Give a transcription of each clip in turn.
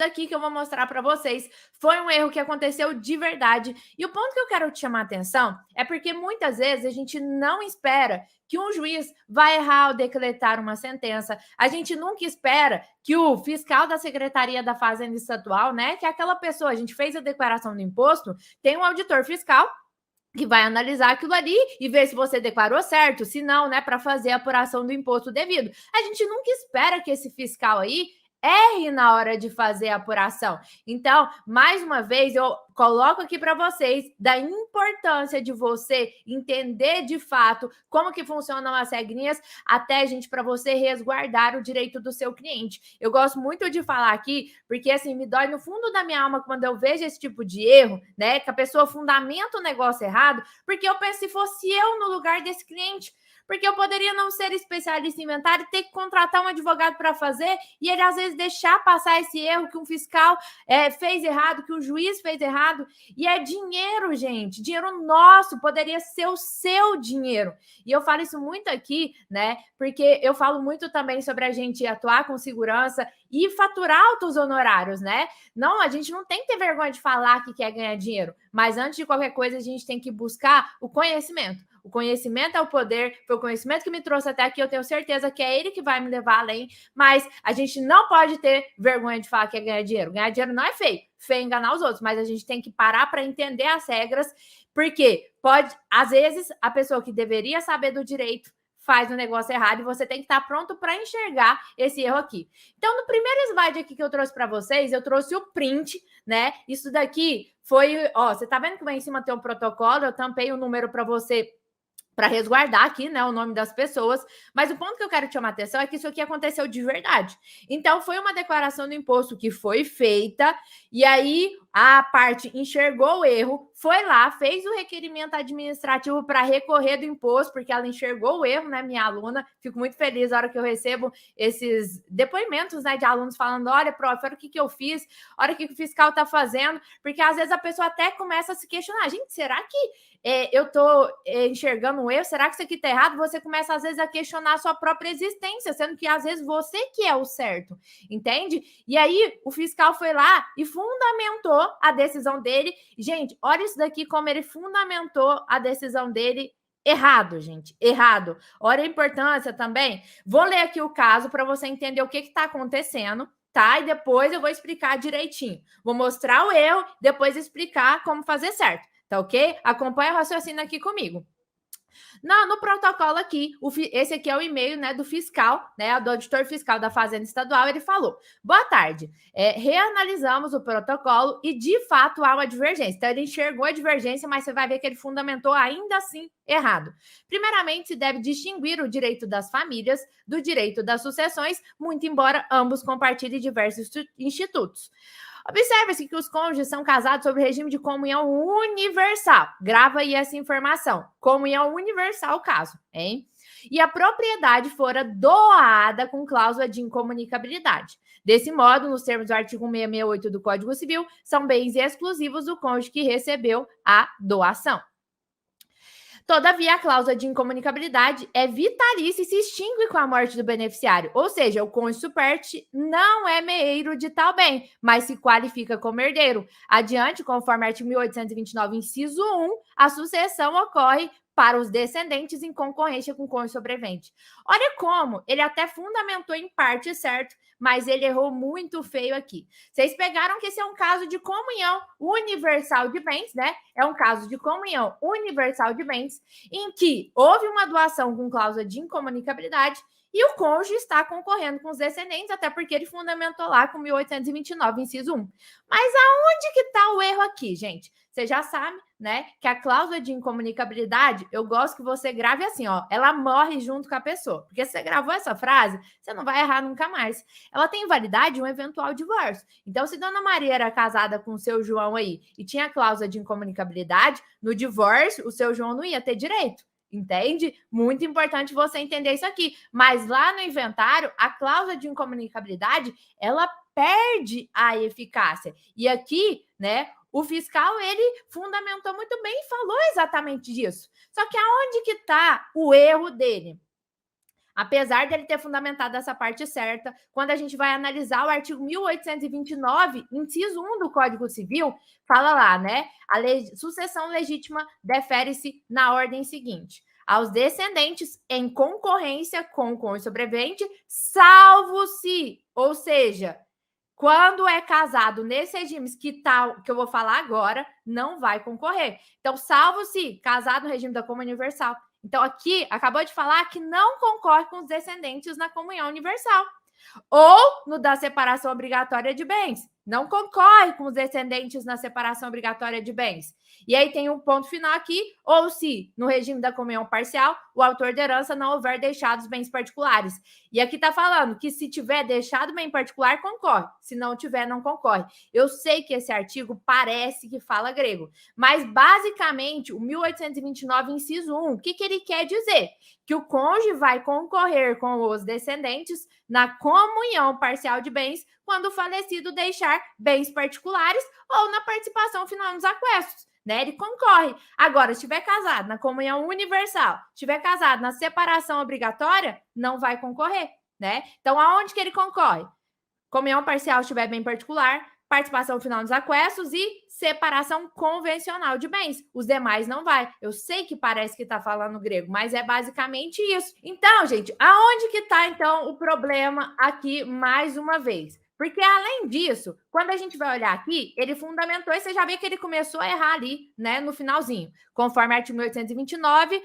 aqui que eu vou mostrar para vocês foi um erro que aconteceu de verdade. E o ponto que eu quero te chamar a atenção é porque muitas vezes a gente não espera que um juiz vai errar ao decretar uma sentença. A gente nunca espera que o fiscal da Secretaria da Fazenda Estadual, né, que é aquela pessoa, a gente fez a declaração do imposto, tem um auditor fiscal que vai analisar aquilo ali e ver se você declarou certo, se não, né, para fazer a apuração do imposto devido. A gente nunca espera que esse fiscal aí erre na hora de fazer a apuração. Então, mais uma vez, eu coloco aqui para vocês da importância de você entender de fato como que funcionam as regrinhas, até, gente, para você resguardar o direito do seu cliente. Eu gosto muito de falar aqui, porque assim, me dói no fundo da minha alma quando eu vejo esse tipo de erro, né, que a pessoa fundamenta o negócio errado, porque eu penso, se fosse eu no lugar desse cliente, porque eu poderia não ser especialista em inventário, ter que contratar um advogado para fazer e ele às vezes deixar passar esse erro que um fiscal fez errado, que o juiz fez errado. E é dinheiro, gente, dinheiro nosso, poderia ser o seu dinheiro. E eu falo isso muito aqui, né? Porque eu falo muito também sobre a gente atuar com segurança e faturar altos honorários, né? Não, a gente não tem que ter vergonha de falar que quer ganhar dinheiro, mas antes de qualquer coisa, a gente tem que buscar o conhecimento. O conhecimento é o poder, foi o conhecimento que me trouxe até aqui, eu tenho certeza que é ele que vai me levar além, mas a gente não pode ter vergonha de falar que é ganhar dinheiro. Ganhar dinheiro não é feio, feio enganar os outros, mas a gente tem que parar para entender as regras, porque pode, às vezes, a pessoa que deveria saber do direito faz o negócio errado e você tem que estar pronto para enxergar esse erro aqui. Então, no primeiro slide aqui que eu trouxe para vocês, eu trouxe o print, né? Isso daqui foi, ó, você tá vendo que lá em cima tem um protocolo, eu tampei o número para você para resguardar aqui, né, o nome das pessoas, mas o ponto que eu quero te chamar a atenção é que isso aqui aconteceu de verdade. Então, foi uma declaração do imposto que foi feita, e aí a parte enxergou o erro, foi lá, fez o requerimento administrativo para recorrer do imposto, porque ela enxergou o erro, né, minha aluna. Fico muito feliz na hora que eu recebo esses depoimentos, né, de alunos falando, olha, prof, olha o que eu fiz, olha o que o fiscal está fazendo, porque às vezes a pessoa até começa a se questionar, gente, será que eu estou enxergando um erro, será que isso aqui está errado? Você começa, às vezes, a questionar a sua própria existência, sendo que, às vezes, você que é o certo, entende? E aí, o fiscal foi lá e fundamentou a decisão dele. Gente, olha isso daqui, como ele fundamentou a decisão dele errado, gente, errado. Olha a importância também. Vou ler aqui o caso para você entender o que está acontecendo, tá? E depois eu vou explicar direitinho. Vou mostrar o erro, depois explicar como fazer certo. Tá ok? Acompanha o raciocínio aqui comigo. No protocolo aqui, esse aqui é o e-mail, né, do fiscal, né, do auditor fiscal da Fazenda Estadual, ele falou, boa tarde, reanalisamos o protocolo e de fato há uma divergência. Então ele enxergou a divergência, mas você vai ver que ele fundamentou ainda assim errado. Primeiramente, se deve distinguir o direito das famílias do direito das sucessões, muito embora ambos compartilhem diversos institutos. Observe-se que os cônjuges são casados sob regime de comunhão universal. Grava aí essa informação. Comunhão universal, caso, hein? E a propriedade fora doada com cláusula de incomunicabilidade. Desse modo, nos termos do artigo 668 do Código Civil, são bens exclusivos do cônjuge que recebeu a doação. Todavia, a cláusula de incomunicabilidade é vitalícia e se extingue com a morte do beneficiário. Ou seja, o cônjuge superte não é meeiro de tal bem, mas se qualifica como herdeiro. Adiante, conforme artigo 1829, inciso 1, a sucessão ocorre para os descendentes em concorrência com o cônjuge sobrevivente. Olha como ele até fundamentou em parte certo, mas ele errou muito feio aqui. Vocês pegaram que esse é um caso de comunhão universal de bens, né? É um caso de comunhão universal de bens, em que houve uma doação com cláusula de incomunicabilidade e o cônjuge está concorrendo com os descendentes, até porque ele fundamentou lá com 1829, inciso 1. Mas aonde que está o erro aqui, gente? Você já sabe, né, que a cláusula de incomunicabilidade, eu gosto que você grave assim, ó, ela morre junto com a pessoa. Porque se você gravou essa frase, você não vai errar nunca mais. Ela tem validade um eventual divórcio. Então, se Dona Maria era casada com o seu João aí e tinha a cláusula de incomunicabilidade, no divórcio, o seu João não ia ter direito. Entende? Muito importante você entender isso aqui. Mas lá no inventário, a cláusula de incomunicabilidade, ela perde a eficácia. E aqui, né, o fiscal, ele fundamentou muito bem e falou exatamente disso. Só que aonde que está o erro dele? apesar dele ter fundamentado essa parte certa, quando a gente vai analisar o artigo 1829, inciso 1 do Código Civil, fala lá, né? Sucessão legítima defere-se na ordem seguinte: aos descendentes em concorrência com o cônjuge sobrevivente, salvo se, ou seja, quando é casado nesses regimes que eu vou falar agora, não vai concorrer. Então, salvo se casado no regime da comunhão universal. Então, aqui, acabou de falar que não concorre com os descendentes na comunhão universal. Ou no da separação obrigatória de bens. Não concorre com os descendentes na separação obrigatória de bens. E aí tem um ponto final aqui, ou se, no regime da comunhão parcial, o autor de herança não houver deixado os bens particulares. E aqui está falando que se tiver deixado bem particular, concorre. Se não tiver, não concorre. Eu sei que esse artigo parece que fala grego, mas basicamente o 1829, inciso 1, o que ele quer dizer? Que o cônjuge vai concorrer com os descendentes na comunhão parcial de bens quando o falecido deixar bens particulares ou na participação final nos aquestos, né? Ele concorre. Agora, se estiver casado na comunhão universal, estiver casado na separação obrigatória, não vai concorrer, né? Então, aonde que ele concorre? Comunhão parcial estiver bem particular, participação final nos aquestos e separação convencional de bens. Os demais não vai. Eu sei que parece que está falando grego, mas é basicamente isso. Então, gente, aonde que está, então, o problema aqui mais uma vez? Porque, além disso, quando a gente vai olhar aqui, ele fundamentou, e você já vê que ele começou a errar ali, né, no finalzinho. Conforme artigo 1829,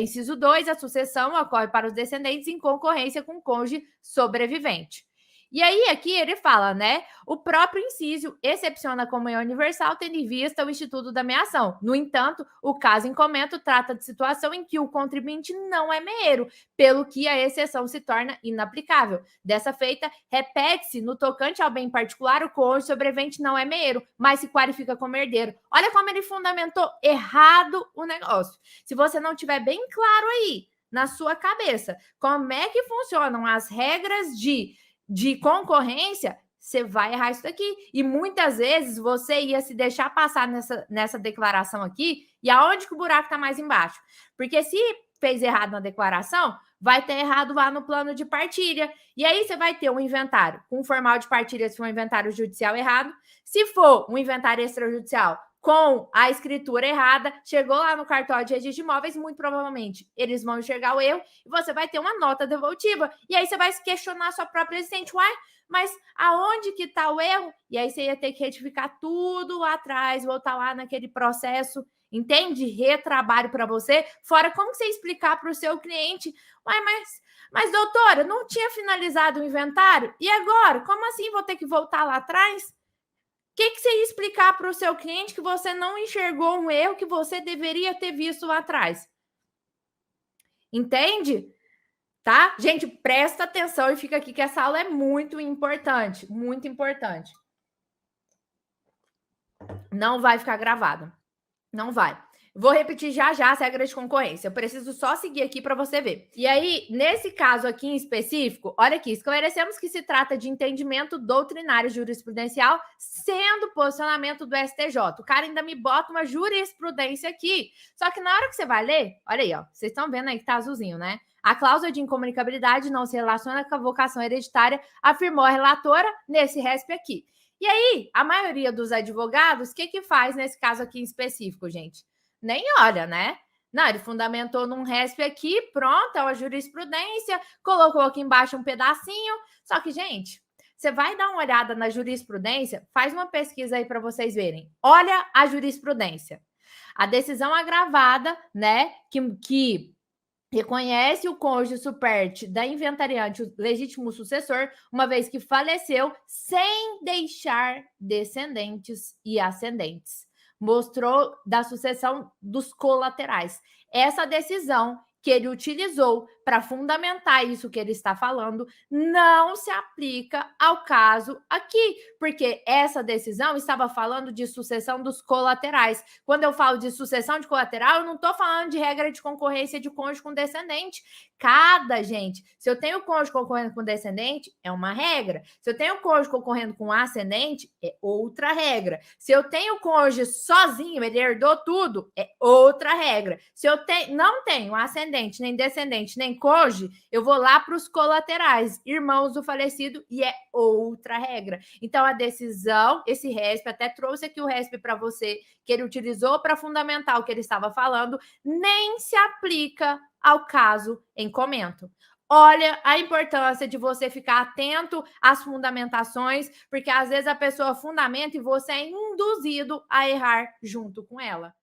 inciso 2, a sucessão ocorre para os descendentes em concorrência com o cônjuge sobrevivente. E aí, aqui ele fala, né? O próprio inciso excepciona a comunhão universal, tendo em vista o instituto da meação. No entanto, o caso em comento trata de situação em que o contribuinte não é meeiro, pelo que a exceção se torna inaplicável. Dessa feita, repete-se, no tocante ao bem particular, o cônjuge sobrevivente não é meeiro, mas se qualifica como herdeiro. Olha como ele fundamentou errado o negócio. Se você não tiver bem claro aí, na sua cabeça, como é que funcionam as regras de concorrência, você vai errar isso daqui. E muitas vezes você ia se deixar passar nessa declaração aqui, e aonde que o buraco está mais embaixo? Porque se fez errado na declaração, vai ter errado lá no plano de partilha. E aí você vai ter um inventário com formal de partilha se for um inventário judicial errado. Se for um inventário extrajudicial com a escritura errada, chegou lá no cartório de registro de imóveis, muito provavelmente eles vão enxergar o erro e você vai ter uma nota devolutiva. E aí você vai se questionar a sua própria existente. Uai, mas aonde que está o erro? E aí você ia ter que retificar tudo lá atrás, voltar lá naquele processo, entende? Retrabalho para você. Fora como você explicar para o seu cliente, uai, mas doutora, não tinha finalizado o inventário? E agora? Como assim vou ter que voltar lá atrás? O que você ia explicar para o seu cliente que você não enxergou um erro que você deveria ter visto lá atrás? Entende? Tá? Gente, presta atenção e fica aqui que essa aula é muito importante. Muito importante. Não vai ficar gravada. Não vai. Vou repetir já as regras de concorrência. Eu preciso só seguir aqui para você ver. E aí, nesse caso aqui em específico, olha aqui, esclarecemos que se trata de entendimento doutrinário jurisprudencial, sendo posicionamento do STJ. O cara ainda me bota uma jurisprudência aqui. Só que na hora que você vai ler, olha aí, ó, vocês estão vendo aí que tá azulzinho, né? A cláusula de incomunicabilidade não se relaciona com a vocação hereditária, afirmou a relatora nesse RESP aqui. E aí, a maioria dos advogados, o que faz nesse caso aqui em específico, gente? Nem olha, né? Não, ele fundamentou num RESP aqui, pronto, é uma jurisprudência, colocou aqui embaixo um pedacinho. Só que, gente, você vai dar uma olhada na jurisprudência, faz uma pesquisa aí para vocês verem. Olha a jurisprudência. A decisão agravada, né, que reconhece o cônjuge superte da inventariante o legítimo sucessor, uma vez que faleceu, sem deixar descendentes e ascendentes. Mostrou da sucessão dos colaterais. Essa decisão que ele utilizou para fundamentar isso que ele está falando não se aplica ao caso aqui, porque essa decisão estava falando de sucessão dos colaterais. Quando eu falo de sucessão de colateral, eu não estou falando de regra de concorrência de cônjuge com descendente. Se eu tenho cônjuge concorrendo com descendente, é uma regra. Se eu tenho cônjuge concorrendo com ascendente, é outra regra. Se eu tenho cônjuge sozinho, ele herdou tudo, é outra regra. Se eu não tenho ascendente, nem descendente, nem cônjuge, eu vou lá para os colaterais, irmãos do falecido, e é outra regra. Então, a decisão, esse RESP, até trouxe aqui o RESP para você, que ele utilizou para fundamentar o que ele estava falando, nem se aplica ao caso em comento. Olha a importância de você ficar atento às fundamentações, porque às vezes a pessoa fundamenta e você é induzido a errar junto com ela.